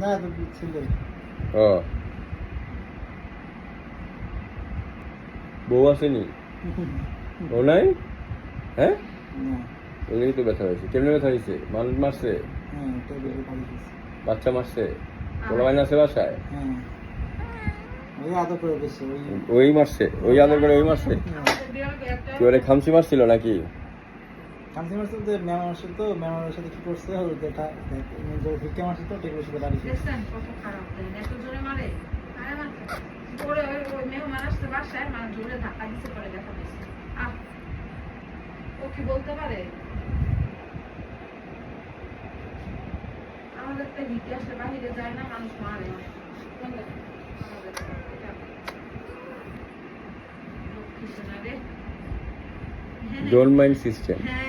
না তো ছিল। ও বউ আসেনি? ও নাই? হ্যাঁ, না। ওই তো ব্যথা হয়েছে। কেমনে ব্যথা হয়েছে? মানুষ মারছে? হ্যাঁ, টেবিলে পানি দিয়েছে। বাচ্চা মারছে? পোলাপাইন আছে বাসায়? হ্যাঁ, ওই আদর করে দিয়েছে ওই। ওই মারছে? ওই আদর করে ওই মারছে? কি ওরে খামচি মারছিল নাকি? কামসি মারছে তো মেমার সাথে, তো মেমার সাথে কি করছে ওই যেটা ভিক্ষা মারছে তো টেবিলের সাথে বাড়ি দিয়েছে। দেখছেন কত খারাপ দেন, এত জোরে মারে। আরে মারছে পরে ওই মেহমান আসতে বাসায় মা জোরে ধাক্কা দিতে পারে, দেখা দিচ্ছে। আহ, ও কি বলতে পারে? আমাদের তো ইতিহাসে বাহিরে যায় না, মানুষ মারে অনেক। আমাদের এটা লক্ষ্মী সোনা রে। Don't mind system. হ্যাঁ